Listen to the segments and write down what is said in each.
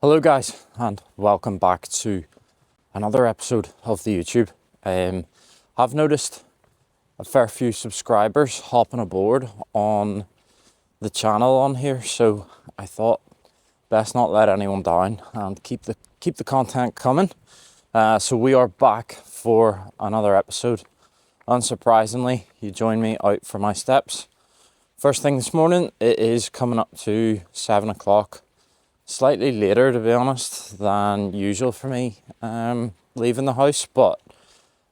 Hello guys, and welcome back to another episode of the YouTube. I've noticed a fair few subscribers hopping aboard on the channel on here, so I thought best not let anyone down and keep the content coming. So we are back for another episode. Unsurprisingly, you join me out for my steps. First thing this morning, it is coming up to 7 o'clock. Slightly later, to be honest, than usual for me leaving the house, but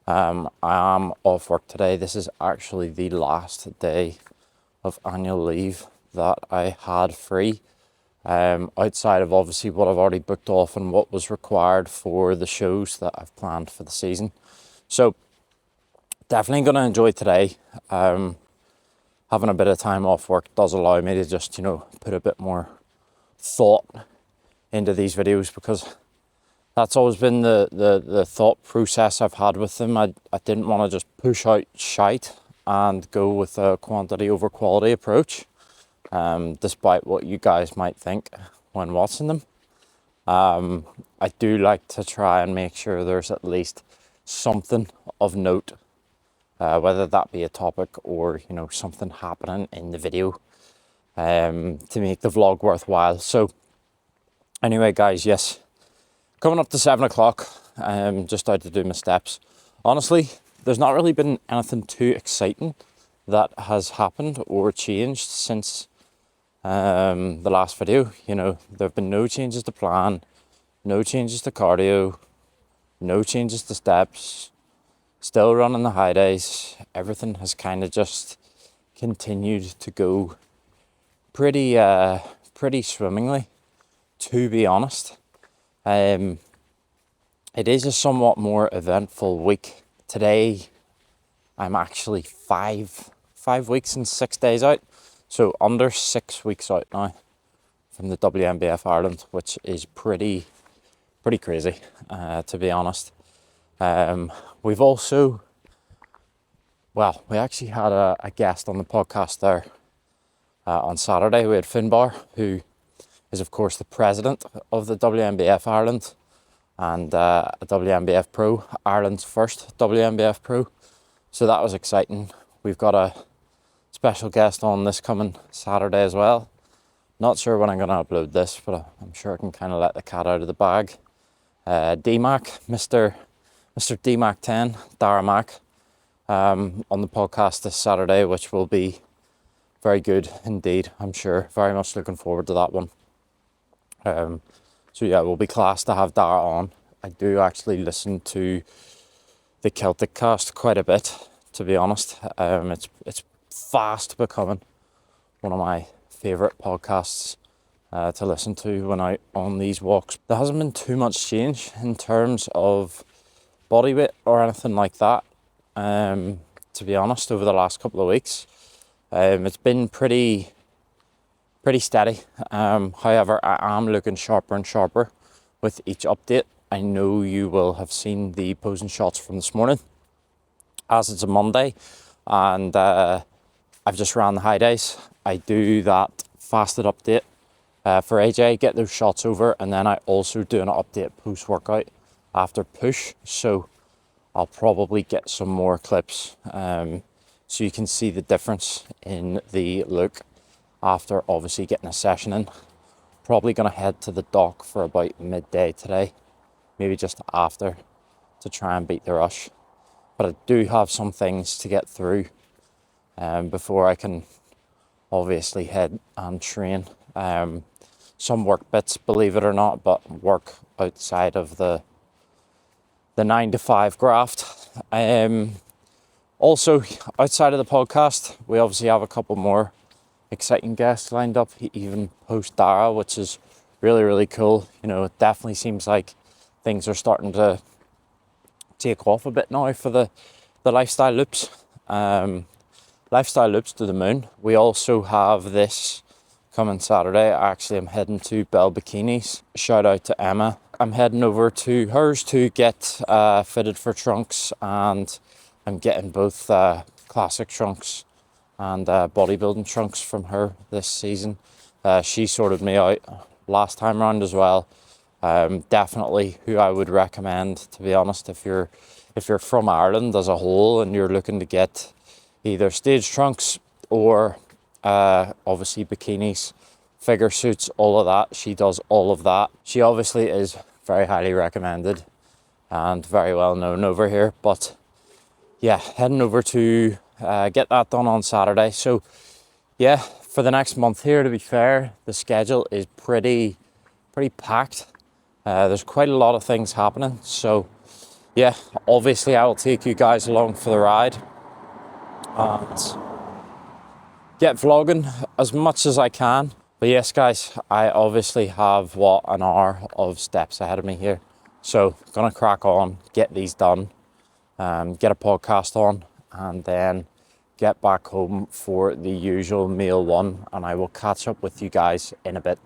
I am off work today. This is actually the last day of annual leave that I had free, outside of obviously what I've already booked off and what was required for the shows that I've planned for the season. So definitely going to enjoy today. Having a bit of time off work does allow me to just, put a bit more thought into these videos, because that's always been the thought process I've had with them. I didn't want to just push out shite and go with a quantity over quality approach, despite what you guys might think when watching them. I do like to try and make sure there's at least something of note, whether that be a topic or something happening in the video, to make the vlog worthwhile. So anyway guys, yes, coming up to 7 o'clock, just out to do my steps. Honestly, there's not really been anything too exciting that has happened or changed since the last video. There have been no changes to plan, no changes to cardio, no changes to steps, still running the high days. Everything has kind of just continued to go pretty swimmingly, to be honest. It is a somewhat more eventful week. Today I'm actually five weeks and 6 days out, so under 6 weeks out now from the WNBF Ireland, which is pretty crazy, to be honest. We've also, we actually had a guest on the podcast there on Saturday. We had Finbar, who is of course the president of the WNBF Ireland and a WNBF Pro, Ireland's first WNBF Pro. So that was exciting. We've got a special guest on this coming Saturday as well. Not sure when I'm going to upload this, but I'm sure I can kind of let the cat out of the bag. DMAC, Mr. DMAC 10, Dara Mac, on the podcast this Saturday, which will be very good indeed, I'm sure. Very much looking forward to that one. So yeah, it will be class to have Dara on. I do actually listen to the Celtic cast quite a bit, to be honest. It's fast becoming one of my favourite podcasts to listen to when I'm on these walks. There hasn't been too much change in terms of body weight or anything like that, to be honest, over the last couple of weeks. It's been pretty steady. However, I am looking sharper and sharper with each update. I know you will have seen the posing shots from this morning, as it's a Monday and I've just ran the high days. I do that fasted update for AJ, get those shots over, and then I also do an update post-workout after push. So I'll probably get some more clips so you can see the difference in the look after obviously getting a session in. Probably going to head to the dock for about midday today, maybe just after, to try and beat the rush. But I do have some things to get through before I can obviously head and train. Some work bits, believe it or not, but work outside of the 9 to 5 graft. Also, outside of the podcast, we obviously have a couple more exciting guests lined up, even post Dara, which is really cool. It definitely seems like things are starting to take off a bit now for the lifestyle loops. Lifestyle loops to the moon. We also have this coming Saturday. Actually, I'm heading to Bell Bikinis. Shout out to Emma. I'm heading over to hers to get fitted for trunks, and I'm getting both classic trunks and bodybuilding trunks from her this season. She sorted me out last time round as well. Definitely who I would recommend, to be honest, if you're from Ireland as a whole and you're looking to get either stage trunks or obviously bikinis, figure suits, all of that. She does all of that. She obviously is very highly recommended and very well known over here. But yeah, heading over to get that done on Saturday. So yeah, for the next month here, to be fair, the schedule is pretty packed. There's quite a lot of things happening. So yeah, obviously I will take you guys along for the ride and get vlogging as much as I can. But yes, guys, I obviously have, an hour of steps ahead of me here. So gonna crack on, get these done, get a podcast on, and then get back home for the usual meal one. And I will catch up with you guys in a bit.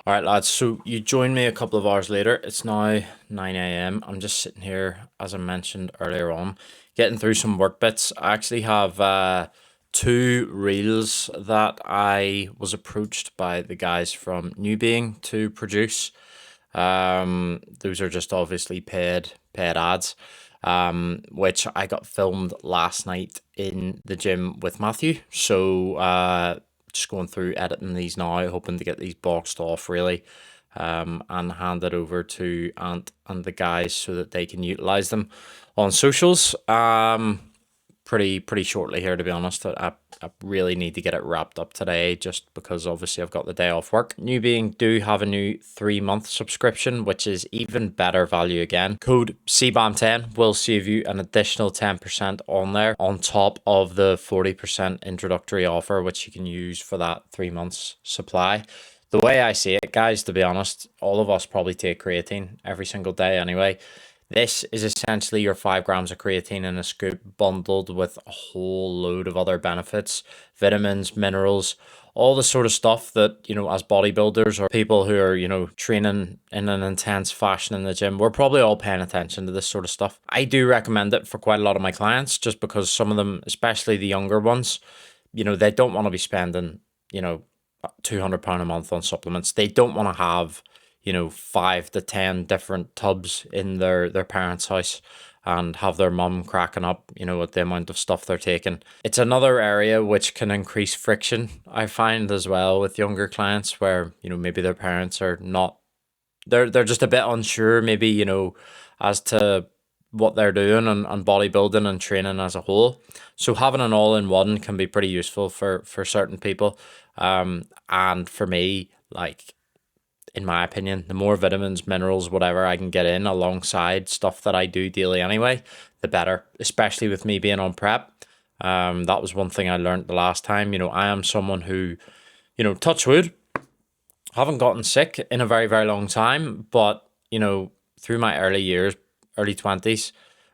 All right, lads, so you joined me a couple of hours later. It's now 9 a.m. I'm just sitting here, as I mentioned earlier on, getting through some work bits. I actually have 2 reels that I was approached by the guys from New Being to produce. Those are just obviously paid ads, which I got filmed last night in the gym with Matthew. So just going through editing these now, hoping to get these boxed off really, and hand it over to Ant and the guys so that they can utilize them on socials. Pretty shortly here, to be honest. I really need to get it wrapped up today, just because obviously I've got the day off work. New Being do have a new 3-month subscription, which is even better value again. Code CBAM10 will save you an additional 10% on there, on top of the 40% introductory offer, which you can use for that 3 months supply. The way I see it, guys, to be honest, all of us probably take creatine every single day anyway. This is essentially your 5 grams of creatine in a scoop, bundled with a whole load of other benefits, vitamins, minerals, all the sort of stuff that, as bodybuilders or people who are, training in an intense fashion in the gym, we're probably all paying attention to this sort of stuff. I do recommend it for quite a lot of my clients, just because some of them, especially the younger ones, they don't want to be spending, £200 a month on supplements. They don't want to have 5 to 10 different tubs in their parents' house and have their mum cracking up, with the amount of stuff they're taking. It's another area which can increase friction, I find, as well, with younger clients, where, maybe their parents are not, they're just a bit unsure, maybe, as to what they're doing and bodybuilding and training as a whole. So having an all-in-one can be pretty useful for certain people. And for me, like, in my opinion, the more vitamins, minerals, whatever I can get in alongside stuff that I do daily anyway, the better, especially with me being on prep. That was one thing I learned the last time. I am someone who, touch wood, haven't gotten sick in a very, very long time. But, through my early years, early 20s,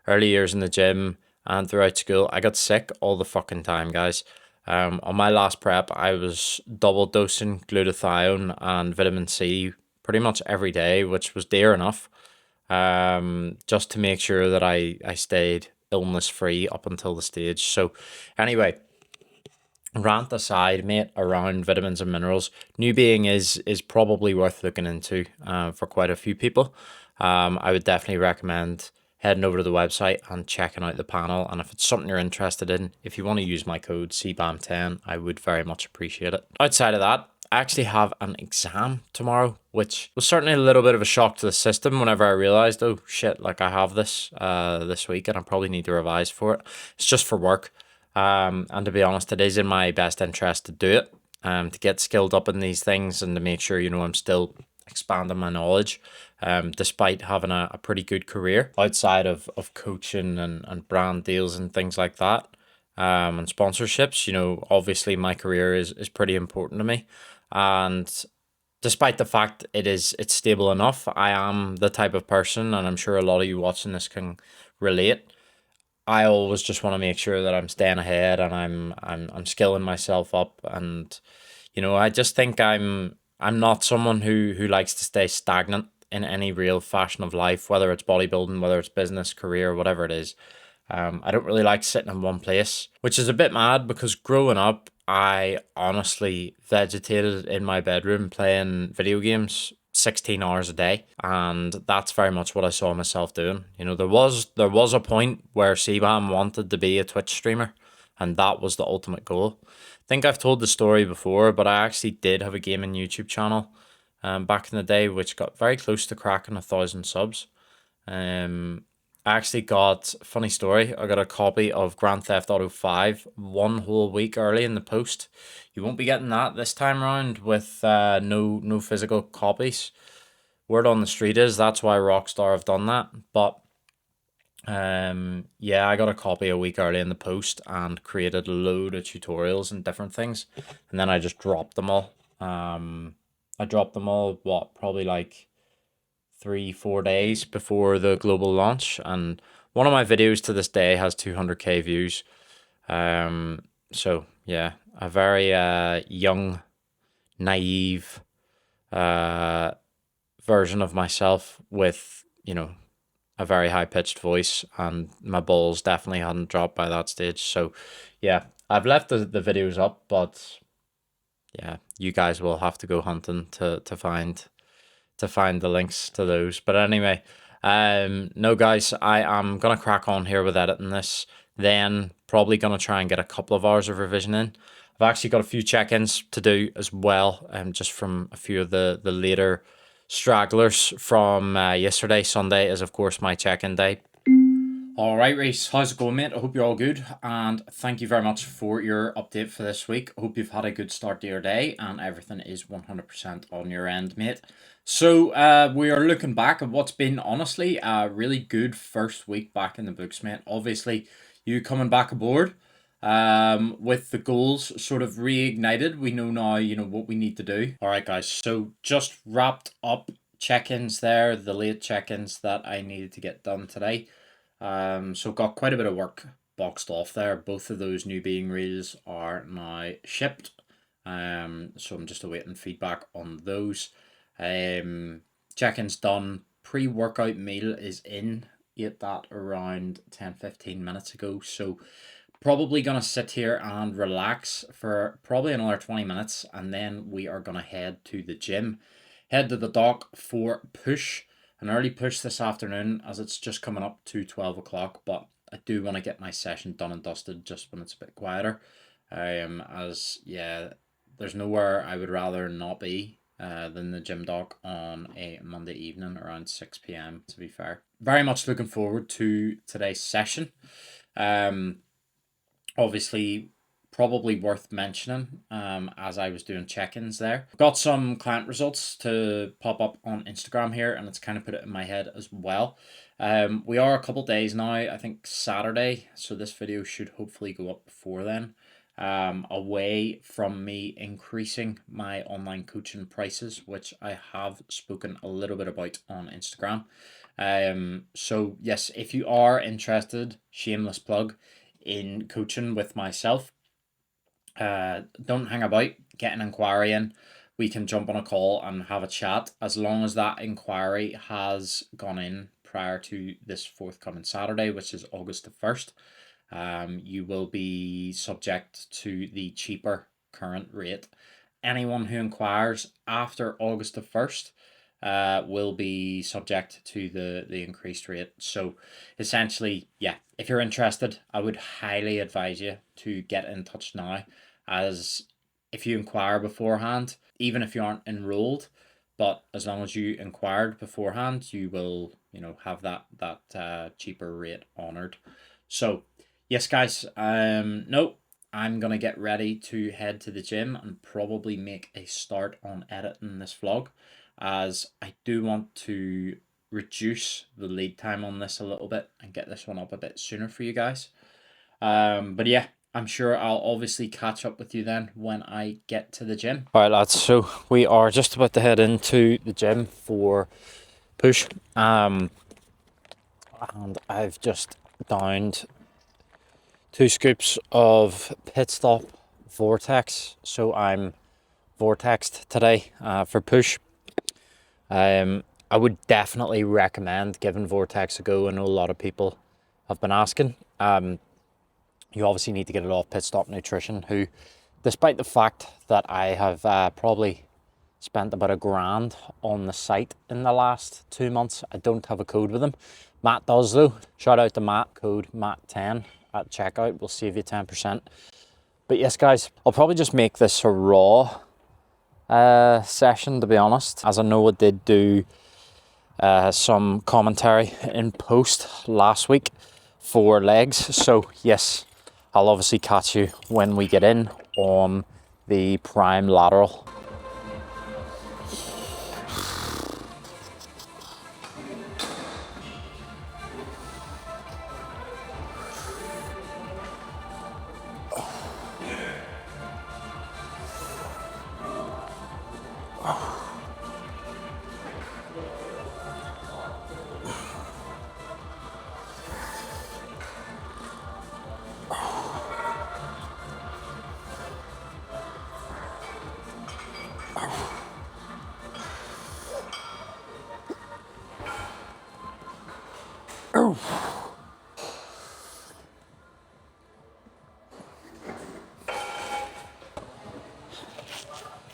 early years in the gym and throughout school, I got sick all the fucking time, guys. On my last prep, I was double dosing glutathione and vitamin C pretty much every day, which was dear enough, just to make sure that I stayed illness free up until the stage. So anyway, rant aside, mate, around vitamins and minerals, New Being is probably worth looking into for quite a few people. I would definitely recommend heading over to the website and checking out the panel. And if it's something you're interested in, if you want to use my code CBAM10, I would very much appreciate it. Outside of that, I actually have an exam tomorrow, which was certainly a little bit of a shock to the system whenever I realized, oh shit, like I have this this week and I probably need to revise for it. It's just for work. And to be honest, it is in my best interest to do it, to get skilled up in these things and to make sure, I'm still expanding my knowledge, despite having a pretty good career outside of coaching and brand deals and things like that, and sponsorships. Obviously my career is pretty important to me, and despite the fact it's stable enough, I am the type of person, and I'm sure a lot of you watching this can relate, I always just want to make sure that I'm staying ahead and I'm skilling myself up, and I just think I'm not someone who likes to stay stagnant in any real fashion of life, whether it's bodybuilding, whether it's business, career, whatever it is. I don't really like sitting in one place, which is a bit mad because growing up, I honestly vegetated in my bedroom playing video games 16 hours a day, and that's very much what I saw myself doing. You know, there was a point where CBAM wanted to be a Twitch streamer, and that was the ultimate goal. I think I've told the story before, but I actually did have a gaming YouTube channel back in the day, which got very close to cracking 1,000 subs. I actually got, funny story, I got a copy of Grand Theft Auto 5 one whole week early in the post. You won't be getting that this time around with no physical copies. Word on the street is that's why Rockstar have done that. But yeah, I got a copy a week early in the post and created a load of tutorials and different things. And then I just dropped them all. I dropped them all, what, probably like 3-4 days before the global launch, and one of my videos to this day has 200k views. So yeah, a very young, naive version of myself with, you know, a very high pitched voice, and my balls definitely hadn't dropped by that stage. So yeah, I've left the videos up, but yeah, you guys will have to go hunting to find the links to those. But anyway, no guys, I am gonna crack on here with editing this, then probably gonna try and get a couple of hours of revision in. I've actually got a few check-ins to do as well, just from a few of the later stragglers from yesterday. Sunday is of course my check-in day. All right, Reese, how's it going, mate? I hope you're all good, and thank you very much for your update for this week. I hope you've had a good start to your day and everything is 100% on your end, mate. So we are looking back at what's been honestly a really good first week back in the books, mate. Obviously, you coming back aboard with the goals sort of reignited. We know now, you know, what we need to do. All right, guys, so just wrapped up check-ins there, the late check-ins that I needed to get done today. So got quite a bit of work boxed off there. Both of those new being reels are now shipped. So I'm just awaiting feedback on those. Check-in's done. Pre-workout meal is in. Ate that around 10-15 minutes ago. So probably gonna sit here and relax for probably another 20 minutes, and then we are gonna head to the gym. Head to the dock for push. An early push this afternoon, as it's just coming up to 12 o'clock, but I do want to get my session done and dusted just when it's a bit quieter. As yeah, there's nowhere I would rather not be than the gym dock on a Monday evening around 6 p.m. to be fair. Very much looking forward to today's session. Obviously probably worth mentioning as I was doing check-ins there. Got some client results to pop up on Instagram here, and it's kind of put it in my head as well. We are a couple days now, I think Saturday, so this video should hopefully go up before then. Away from me increasing my online coaching prices, which I have spoken a little bit about on Instagram. So yes, if you are interested, shameless plug, in coaching with myself, don't hang about, get an inquiry in. We can jump on a call and have a chat, as long as that inquiry has gone in prior to this forthcoming Saturday, which is August the 1st. You will be subject to the cheaper current rate. Anyone who inquires after August the 1st will be subject to the increased rate. So essentially, yeah, if you're interested, I would highly advise you to get in touch now, as if you inquire beforehand, even if you aren't enrolled, but as long as you inquired beforehand, you will, you know, have that cheaper rate honored. So yes, guys, no, I'm gonna get ready to head to the gym and probably make a start on editing this vlog, as I do want to reduce the lead time on this a little bit and get this one up a bit sooner for you guys. But yeah, I'm sure I'll obviously catch up with you then when I get to the gym. All right, lads, so we are just about to head into the gym for push. And I've just downed 2 scoops of Pit Stop Vortex. So I'm vortexed today for push. I would definitely recommend giving Vortex a go. I know a lot of people have been asking. You obviously need to get it off Pit Stop Nutrition, who despite the fact that I have probably spent about £1,000 on the site in the last 2 months, I don't have a code with them. Matt does though. Shout out to Matt, code Matt10 at checkout, will save you 10%. But yes guys, I'll probably just make this a raw session, to be honest, as I know I did do some commentary in post last week for legs. So yes, I'll obviously catch you when we get in on the prime lateral.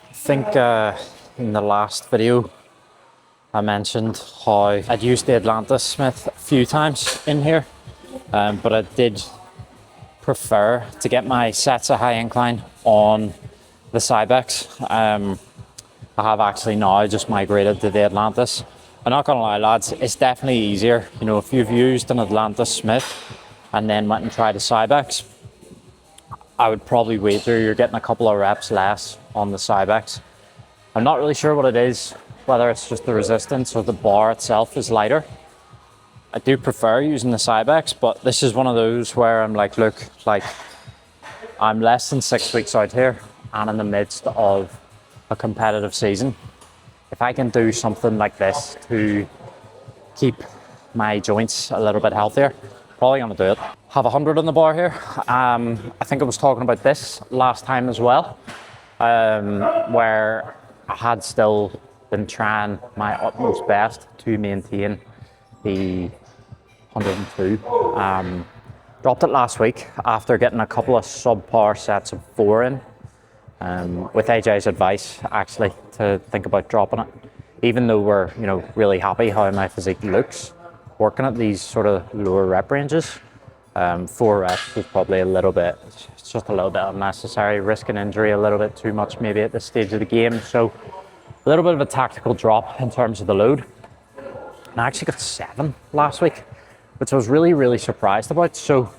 I think in the last video I mentioned how I'd used the Atlantis Smith a few times in here, but I did prefer to get my sets of high incline on the Cybex. I have actually now just migrated to the Atlantis. I'm not gonna lie lads, it's definitely easier. You know, if you've used an Atlantis Smith and then went and tried a Cybex, I would probably wager you're getting a couple of reps less on the Cybex. I'm not really sure what it is, whether it's just the resistance or the bar itself is lighter. I do prefer using the Cybex, but this is one of those where I'm like, look, like I'm less than 6 weeks out here and in the midst of a competitive season. If I can do something like this to keep my joints a little bit healthier, probably gonna do it. Have 100 on the bar here. I think I was talking about this last time as well, where I had still been trying my utmost best to maintain the 102. Dropped it last week after getting a couple of subpar sets of 4 in, with AJ's advice actually to think about dropping it. Even though we're, you know, really happy how my physique looks, working at these sort of lower rep ranges, 4 reps was probably a little bit, it's just a little bit unnecessary, risking injury a little bit too much maybe at this stage of the game. So a little bit of a tactical drop in terms of the load. And I actually got 7 last week, which I was really surprised about. So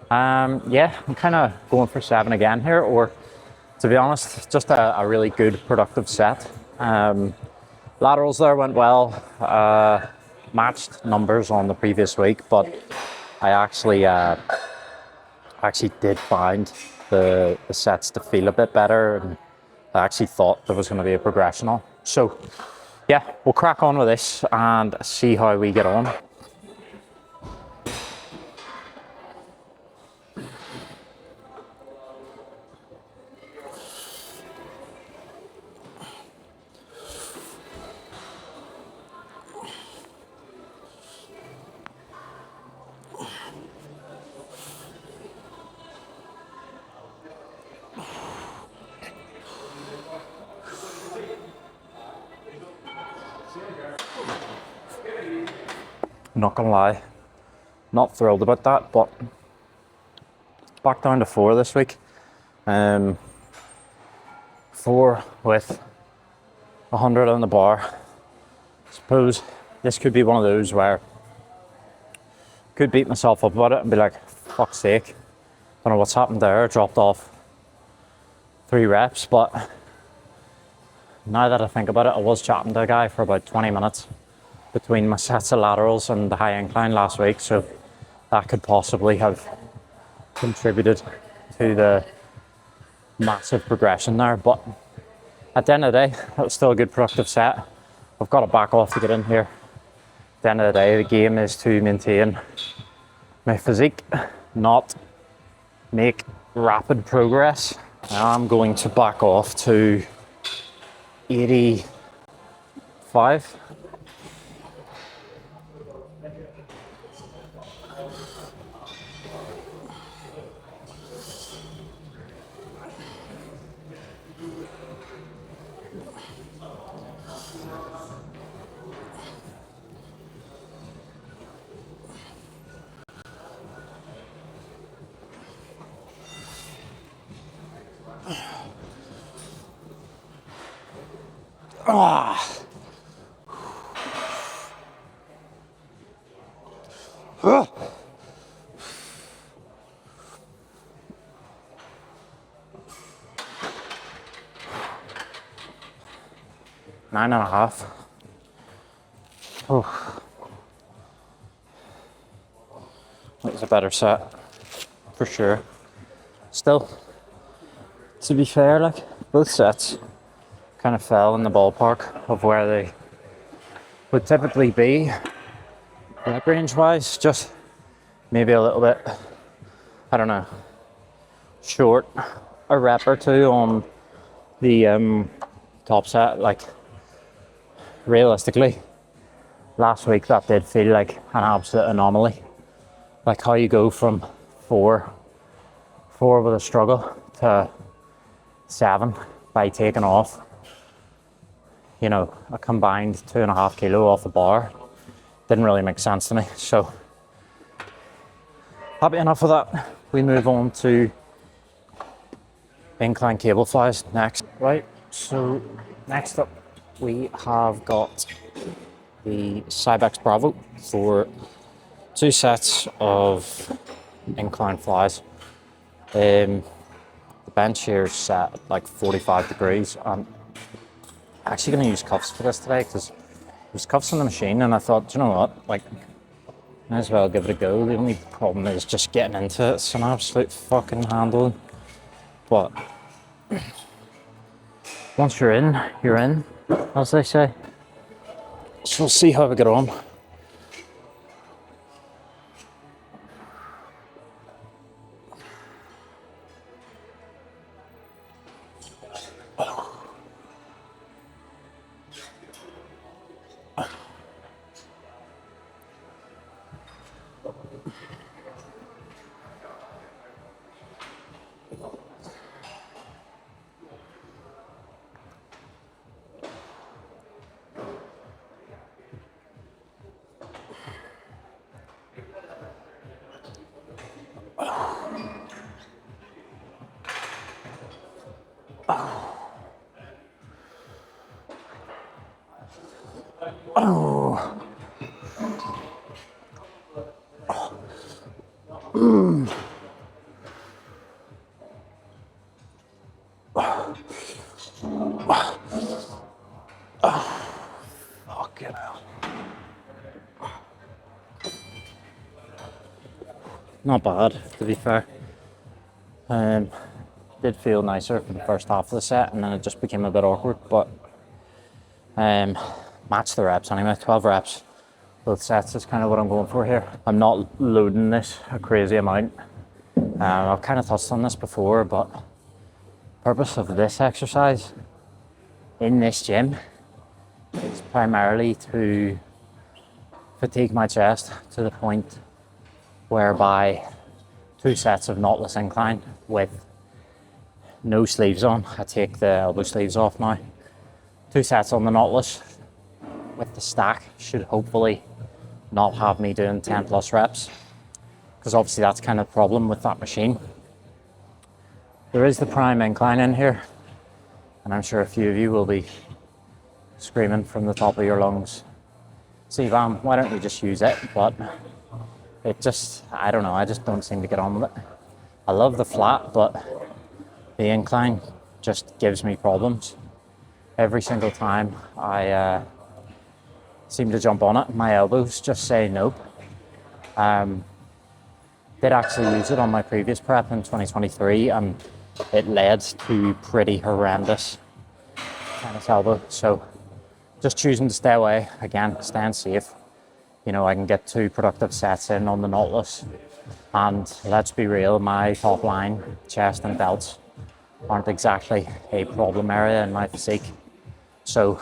yeah, I'm kind of going for 7 again here, or to be honest, just a really good productive set. Laterals there went well, matched numbers on the previous week, but I actually did find the sets to feel a bit better, and I actually thought there was going to be a progression on. So yeah, we'll crack on with this and see how we get on. Not gonna lie, not thrilled about that, but back down to 4 this week. 4 with 100 on the bar. I suppose this could be one of those where I could beat myself up about it and be like, fuck's sake, don't know what's happened there, dropped off 3 reps, but now that I think about it, I was chatting to a guy for about 20 minutes between my sets of laterals and the high incline last week, so that could possibly have contributed to the massive progression there. But at the end of the day, that was still a good productive set. I've got to back off to get in here. At the end of the day, the game is to maintain my physique, not make rapid progress. Now I'm going to back off to 85. Ah. Ah. 9.5. Oh. That was a better set, for sure. Still, to be fair, like, both sets kind of fell in the ballpark of where they would typically be, rep range wise, just maybe a little bit, I don't know, short a rep or two on the top set. Like, realistically, last week that did feel like an absolute anomaly. Like how you go from four with a struggle to 7 by taking off, you know, a combined 2.5 kilo off the bar. Didn't really make sense to me. So happy enough with that. We move on to incline cable flies next. Right, so next up we have got the Cybex Bravo for 2 sets of incline flies. The bench here is set at like 45 degrees. I'm actually going to use cuffs for this today because there's cuffs on the machine, and I thought, you know what, like, might as well give it a go. The only problem is just getting into it. It's an absolute fucking handling. But once you're in, as they say. So we'll see how we get on. Oh. Fucking hell. Not bad, to be fair. Did feel nicer for the first half of the set, and then it just became a bit awkward, but match the reps anyway. 12 reps, both sets is kind of what I'm going for here. I'm not loading this a crazy amount. I've kind of touched on this before, but the purpose of this exercise in this gym is primarily to fatigue my chest to the point whereby 2 sets of knotless incline with no sleeves on. I take the elbow sleeves off now. 2 sets on the knotless with the stack should hopefully not have me doing 10 plus reps, because obviously that's kind of the problem with that machine. There is the prime incline in here, and I'm sure a few of you will be screaming from the top of your lungs, "Sivan, why don't you just use it?" But it just, I don't know, I just don't seem to get on with it. I love the flat, but the incline just gives me problems. Every single time I seem to jump on it, my elbows just say nope. Did actually use it on my previous prep in 2023, and it led to pretty horrendous tennis elbow. So just choosing to stay away, again, staying safe. You know, I can get 2 productive sets in on the knotless, and let's be real, my top line, chest and delts aren't exactly a problem area in my physique. So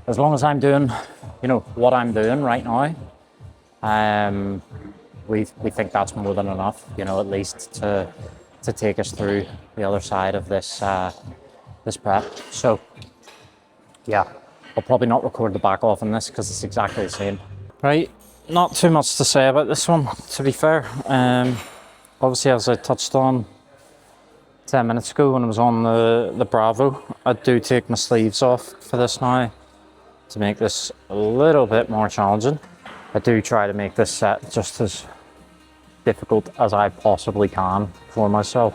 as long as I'm doing, you know, what I'm doing right now, we think that's more than enough, you know, at least to take us through the other side of this this prep. So yeah, I'll probably not record the back off on this because it's exactly the same. Right, not too much to say about this one, to be fair. Obviously, as I touched on, 10 minutes ago when I was on the Bravo. I do take my sleeves off for this now to make this a little bit more challenging. I do try to make this set just as difficult as I possibly can for myself.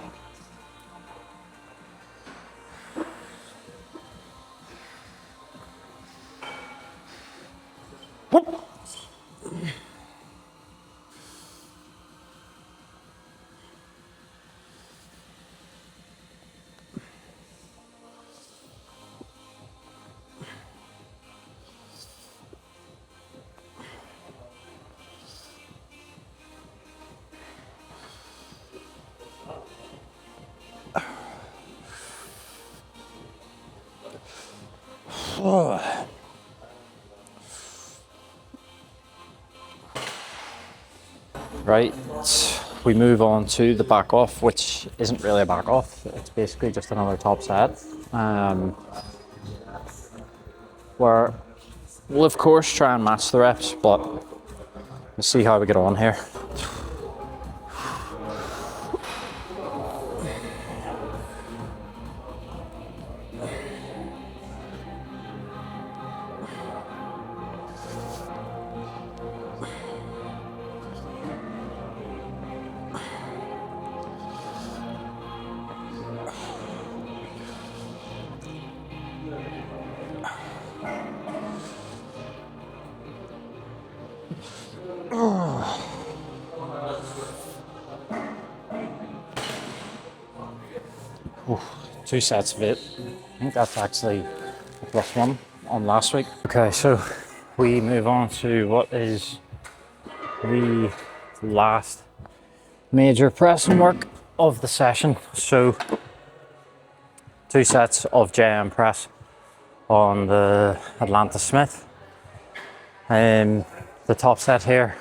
Right, we move on to the back off, which isn't really a back off, it's basically just another top set. Where we'll of course try and match the reps, but we'll see how we get on here. Ooh, 2 sets of it. I think that's actually a +1 on last week. Okay, so we move on to what is the last major pressing work of the session. So 2 sets of JM press on the Atlanta Smith. The top set here,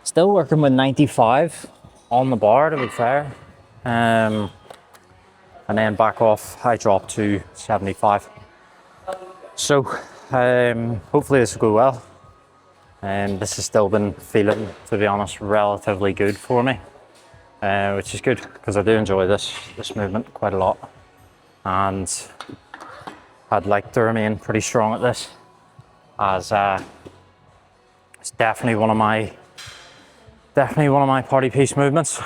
still working with 95 on the bar to be fair. And then back off, I drop to 75. So hopefully this will go well. This has still been feeling, to be honest, relatively good for me, which is good because I do enjoy this movement quite a lot, and I'd like to remain pretty strong at this, as it's definitely one of my party piece movements.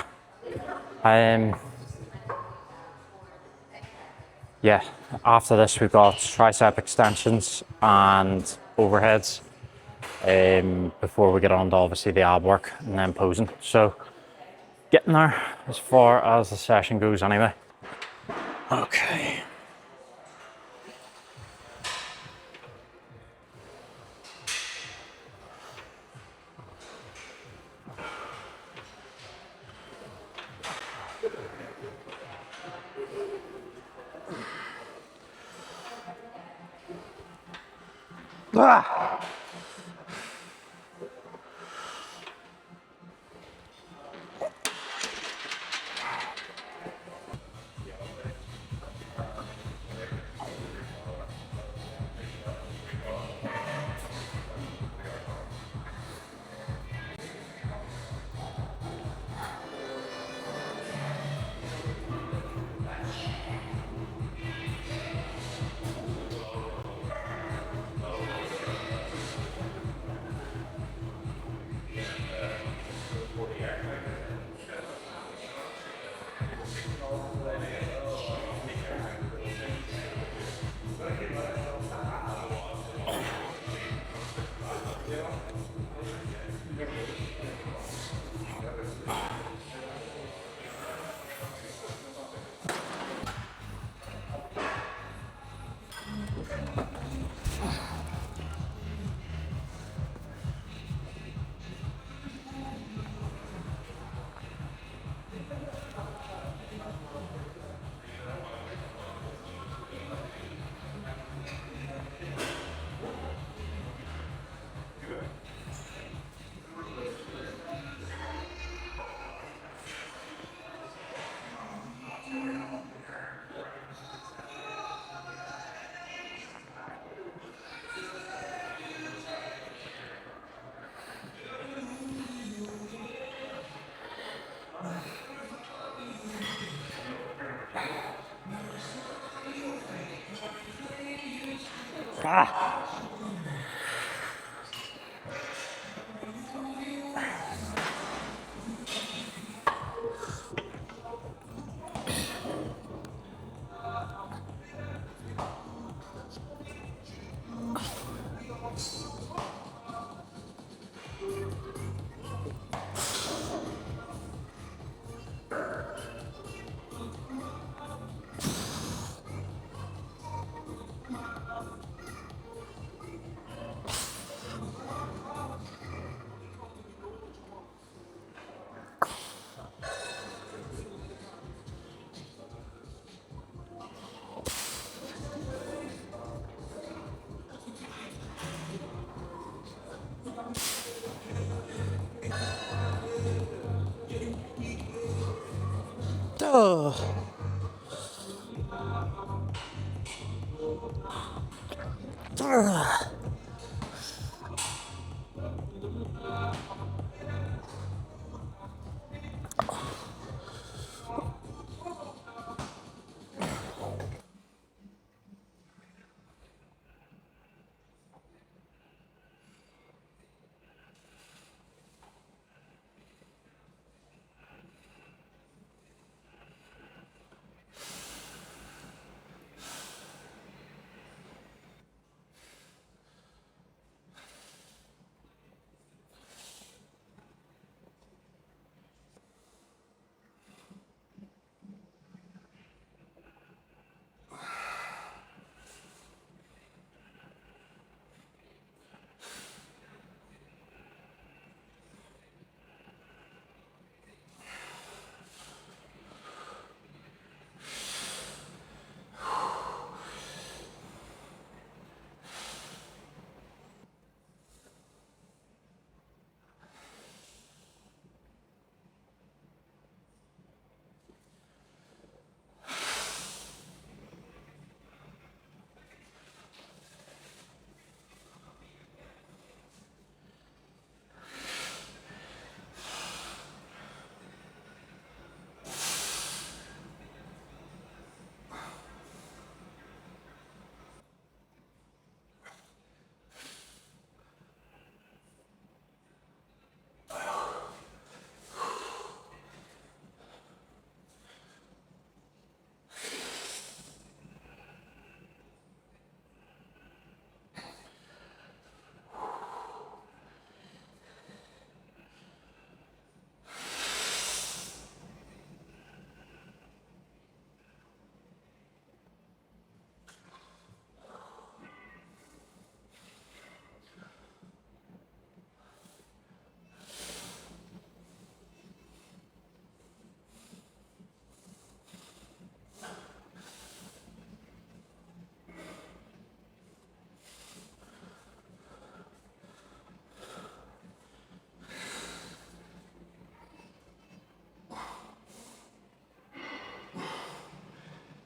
Yeah, after this we've got tricep extensions and overheads before we get on to obviously the ab work and then posing. So getting there as far as the session goes anyway. Okay. Ah!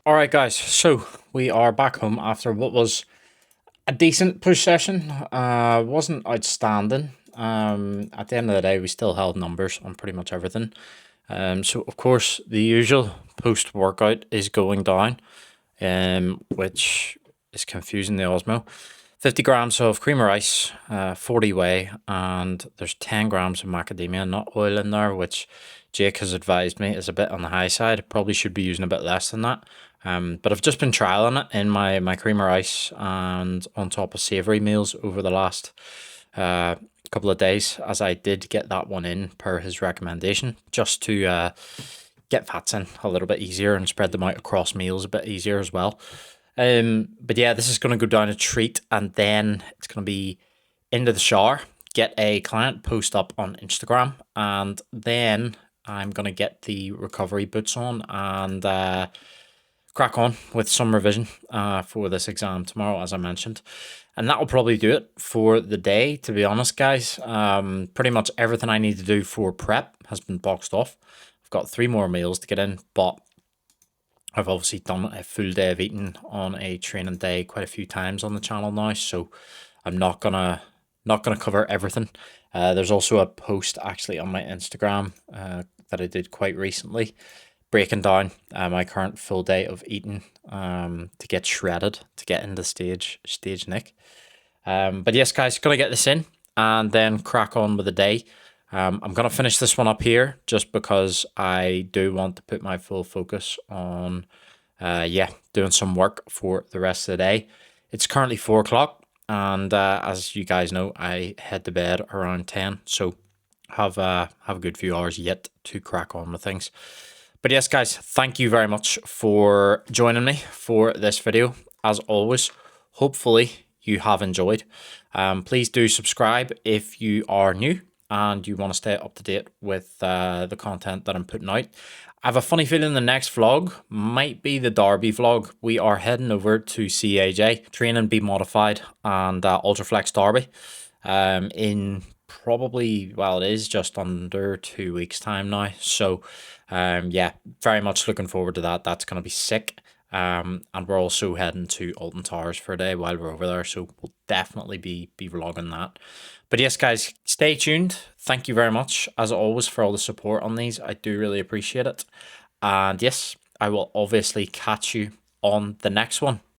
All right, guys. So we are back home after what was a decent push session. Wasn't outstanding. At the end of the day, we still held numbers on pretty much everything. So of course the usual post workout is going down, which is confusing the Osmo. 50 grams of cream of rice, 40 whey, and there's 10 grams of macadamia nut oil in there, which Jake has advised me is a bit on the high side. Probably should be using a bit less than that. But I've just been trialing it in my cream of rice and on top of savoury meals over the last couple of days, as I did get that one in per his recommendation, just to get fats in a little bit easier and spread them out across meals a bit easier as well. But yeah, this is going to go down a treat, and then it's going to be into the shower, get a client post up on Instagram, and then I'm going to get the recovery boots on and crack on with some revision for this exam tomorrow, as I mentioned. And that will probably do it for the day, to be honest, guys. Pretty much everything I need to do for prep has been boxed off. I've got 3 more meals to get in, but I've obviously done a full day of eating on a training day quite a few times on the channel now, so I'm not gonna cover everything. There's also a post actually on my Instagram that I did quite recently, breaking down my current full day of eating to get shredded, to get into stage Nick. But yes, guys, gonna get this in and then crack on with the day. I'm gonna finish this one up here just because I do want to put my full focus on doing some work for the rest of the day. It's currently 4 o'clock, and as you guys know, I head to bed around 10, so have a good few hours yet to crack on with things. But yes, guys, thank you very much for joining me for this video. As always, hopefully you have enjoyed. Please do subscribe if you are new and you want to stay up to date with the content that I'm putting out. I have a funny feeling the next vlog might be the Derby vlog. We are heading over to CAJ, training Be Modified and Ultraflex Derby in probably, well, it is just under 2 weeks time now. So yeah, very much looking forward to that. That's going to be sick. And we're also heading to Alton Towers for a day while we're over there, so we'll definitely be vlogging that. But yes, guys, stay tuned. Thank you very much, as always, for all the support on these. I do really appreciate it. And yes, I will obviously catch you on the next one.